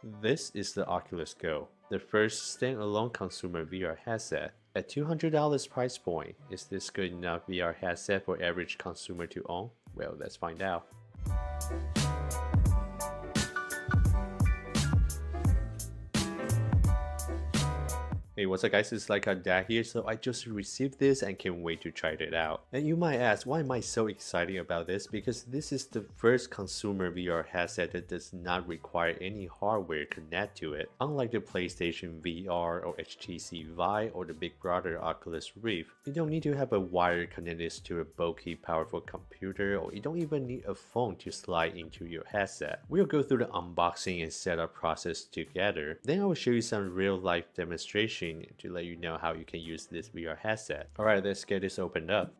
This is the Oculus Go, the first standalone consumer VR headset. At $200 price point, is this good enough VR headset for average consumer to own? Well, let's find out. Hey, what's up guys, it's like Dad here, so I just received this and can't wait to try it out. And you might ask, why am I so excited about this? Because this is the first consumer VR headset that does not require any hardware to connect to it. Unlike the PlayStation VR or HTC Vive or the big brother Oculus Rift, you don't need to have a wire connected to a bulky powerful computer, or you don't even need a phone to slide into your headset. We'll go through the unboxing and setup process together, then I will show you some real life demonstration to let you know how you can use this VR headset. Alright, let's get this opened up.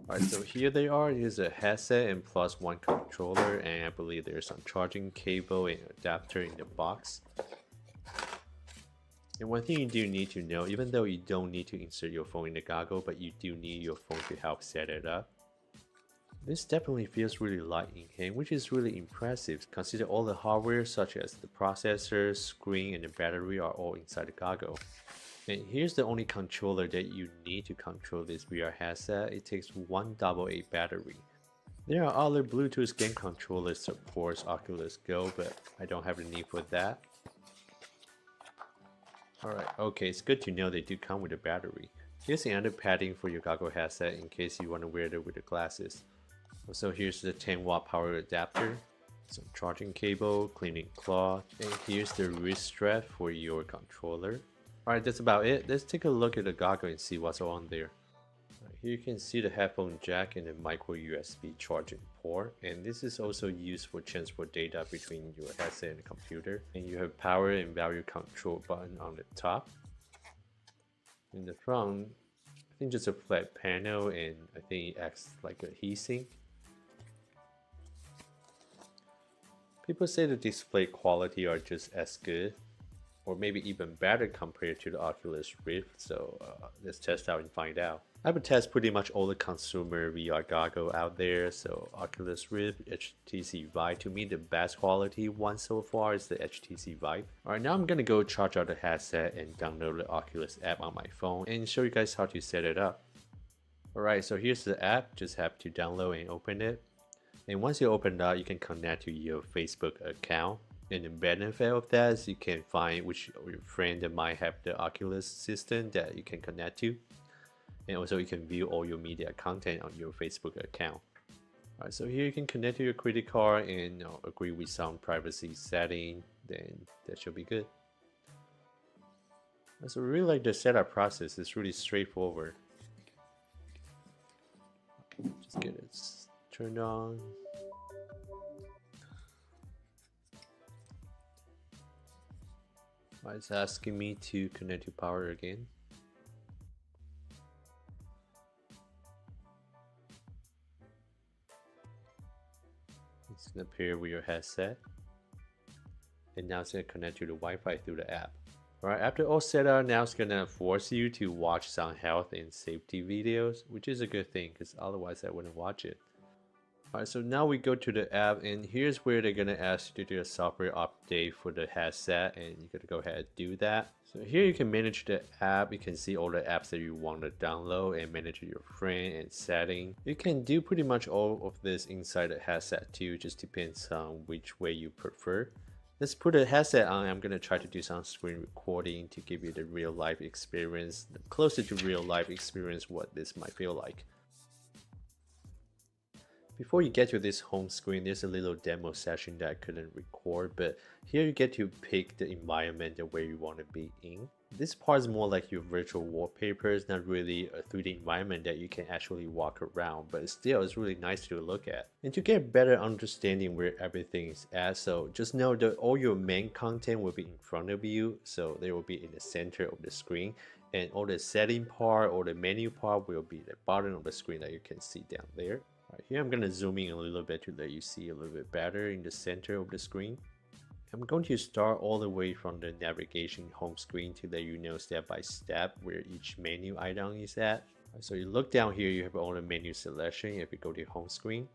Alright, so here they are. Here's a headset and plus one controller, and I believe there's some charging cable and adapter in the box. And one thing you do need to know, even though you don't need to insert your phone in the goggle, but you do need your phone to help set it up. This definitely feels really light in hand, which is really impressive. Consider all the hardware such as the processor, screen, and the battery are all inside the goggle. And here's the only controller that you need to control this VR headset. It takes one AA battery. There are other Bluetooth game controllers supports Oculus Go, but I don't have the need for that. Alright, okay, it's good to know they do come with a battery. Here's another padding for your goggle headset in case you want to wear it with the glasses. Also, here's the 10-watt power adapter, some charging cable, cleaning cloth, and here's the wrist strap for your controller. Alright, that's about it. Let's take a look at the goggle and see what's on there. Here you can see the headphone jack and the micro USB charging port, and this is also used for transfer data between your headset and the computer. And you have power and value control button on the top. In the front, I think just a flat panel, and I think it acts like a heatsink. People say the display quality are just as good, or maybe even better compared to the Oculus Rift, so let's test out and find out. I would test pretty much all the consumer VR goggle out there, so Oculus Rift, HTC Vive. To me, the best quality one so far is the HTC Vive. Alright, now I'm gonna go charge out the headset and download the Oculus app on my phone and show you guys how to set it up. Alright, so here's the app, just have to download and open it. And once you open that, you can connect to your Facebook account. And the benefit of that is you can find which your friend that might have the Oculus system that you can connect to. And also you can view all your media content on your Facebook account. Alright, so here you can connect to your credit card and agree with some privacy setting, then that should be good. So I really like the setup process, it's really straightforward. Just get it turned on. It's asking me to connect to power again. It's gonna pair with your headset, and now it's gonna connect to the Wi-Fi through the app. Alright, after all set up, now it's gonna force you to watch some health and safety videos, which is a good thing because otherwise I wouldn't watch it. Alright, so now we go to the app, and here's where they're gonna ask you to do a software update for the headset, and you gotta go ahead and do that. So here you can manage the app, you can see all the apps that you want to download and manage your friend and setting. You can do pretty much all of this inside the headset too, just depends on which way you prefer. Let's put a headset on. I'm gonna try to do some screen recording to give you the real life experience, closer to real life experience what this might feel like. Before you get to this home screen, there's a little demo session that I couldn't record, but here you get to pick the environment and where you want to be in. This part is more like your virtual wallpaper. It's not really a 3D environment that you can actually walk around, but still it's really nice to look at. And to get a better understanding where everything is at, so just know that all your main content will be in front of you, so they will be in the center of the screen, and all the setting part or the menu part will be the bottom of the screen that you can see down there. Right, here I'm going to zoom in a little bit to let you see a little bit better in the center of the screen. I'm going to start all the way from the navigation home screen to let you know step by step where each menu item is at. So you look down here, you have all the menu selection. If you go to home screen,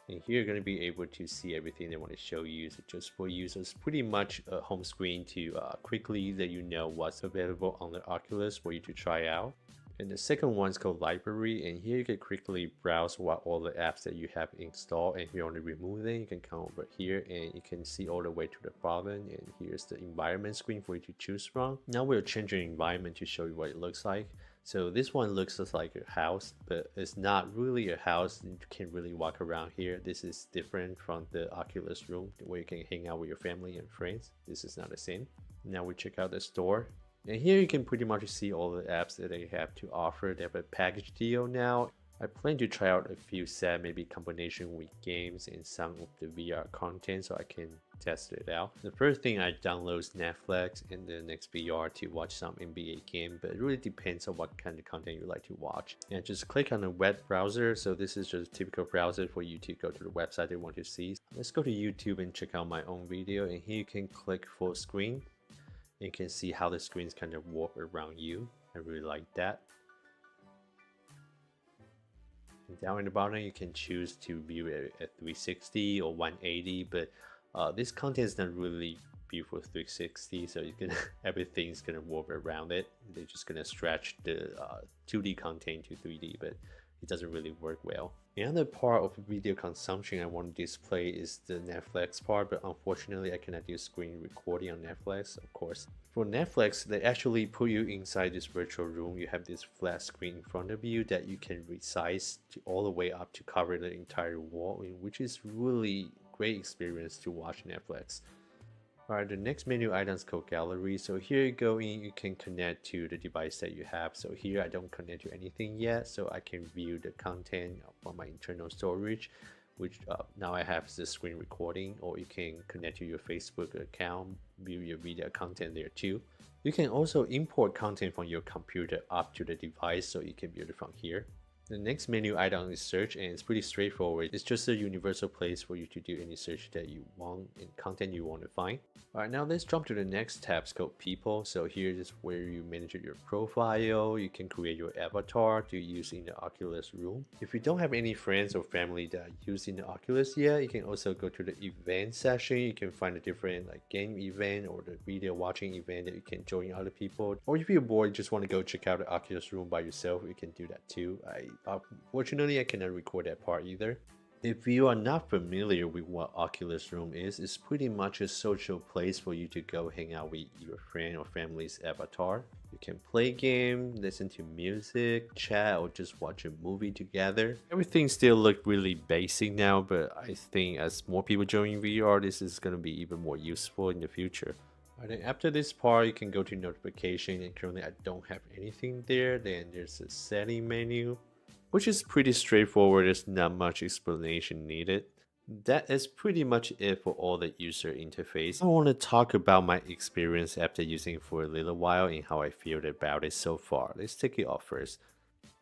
and here you're going to be able to see everything they want to show you. So just for users, pretty much a home screen to quickly let you know what's available on the Oculus for you to try out. And the second one is called library, and here you can quickly browse what all the apps that you have installed, and if you want to remove them, you can come over here and you can see all the way to the bottom, and here's the environment screen for you to choose from. Now we'll change your environment to show you what it looks like. So this one looks just like a house, but it's not really a house. You can't really walk around here. This is different from the Oculus room where you can hang out with your family and friends. This is not the same. Now we check out the store. And here you can pretty much see all the apps that they have to offer. They have a package deal now. I plan to try out a few set, maybe combination with games and some of the VR content so I can test it out. The first thing I download is Netflix and the next VR to watch some NBA game, but it really depends on what kind of content you like to watch. And just click on the web browser. So this is just a typical browser for you to go to the website you want to see. Let's go to YouTube and check out my own video, and here you can click full screen. You can see how the screens kind of warp around you. I really like that. And down in the bottom, you can choose to view it at 360 or 180, but this content is not really built for 360, so everything's gonna warp around it. They're just gonna stretch the 2D content to 3D, but it doesn't really work well. Another part of video consumption I want to display is the Netflix part, but unfortunately I cannot do screen recording on Netflix, of course. For Netflix, they actually put you inside this virtual room. You have this flat screen in front of you that you can resize to all the way up to cover the entire wall, which is really great experience to watch Netflix. Alright, the next menu item is called Gallery. So here you go in, you can connect to the device that you have. So here I don't connect to anything yet, so I can view the content from my internal storage, which now I have the screen recording, or you can connect to your Facebook account, view your video content there too. You can also import content from your computer up to the device, so you can view it from here. The next menu item is search, and it's pretty straightforward. It's just a universal place for you to do any search that you want and content you want to find. Alright, now let's jump to the next tab. It's called People. So here is where you manage your profile. You can create your avatar to use in the Oculus room. If you don't have any friends or family that are using the Oculus yet, you can also go to the event section. You can find a different game event or the video watching event that you can join other people. Or if you're bored, just want to go check out the Oculus room by yourself, you can do that too. Unfortunately, I cannot record that part either. If you are not familiar with what Oculus Room is, it's pretty much a social place for you to go hang out with your friend or family's avatar. You can play games, listen to music, chat, or just watch a movie together. Everything still looks really basic now, but I think as more people join VR, this is going to be even more useful in the future. Alright, then after this part, you can go to notification, and currently I don't have anything there. Then there's a setting menu, which is pretty straightforward. There's not much explanation needed. That is pretty much it for all the user interface. I want to talk about my experience after using it for a little while and how I feel about it so far. Let's take it off first.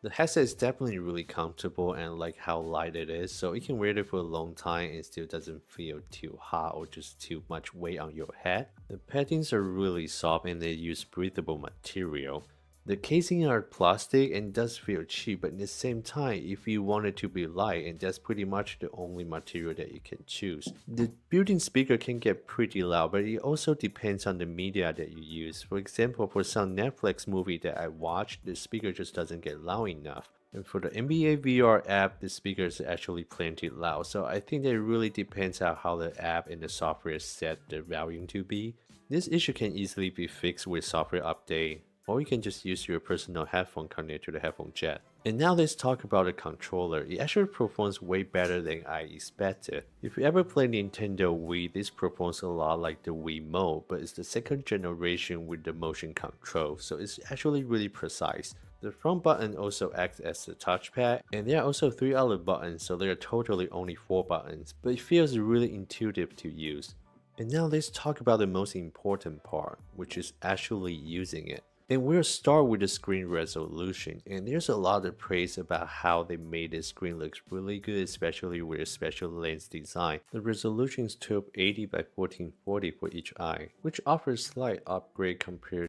The headset is definitely really comfortable, and I like how light it is, so you can wear it for a long time and still doesn't feel too hot or just too much weight on your head. The paddings are really soft and they use breathable material. The casing are plastic and does feel cheap, but at the same time, if you want it to be light, and that's pretty much the only material that you can choose. The built-in speaker can get pretty loud, but it also depends on the media that you use. For example, for some Netflix movie that I watched, the speaker just doesn't get loud enough. And for the NBA VR app, the speaker is actually plenty loud, so I think that it really depends on how the app and the software set the volume to be. This issue can easily be fixed with software update, or you can just use your personal headphone connected to the headphone jack. And now let's talk about the controller. It actually performs way better than I expected. If you ever play Nintendo Wii, this performs a lot like the Wii Mode, but it's the second generation with the motion control, so it's actually really precise. The front button also acts as a touchpad, and there are also 3 other buttons, so there are totally only 4 buttons, but it feels really intuitive to use. And now let's talk about the most important part, which is actually using it. And we'll start with the screen resolution, and there's a lot of praise about how they made the screen look really good, especially with a special lens design. The resolution is 1280 by 1440 for each eye, which offers slight upgrade compared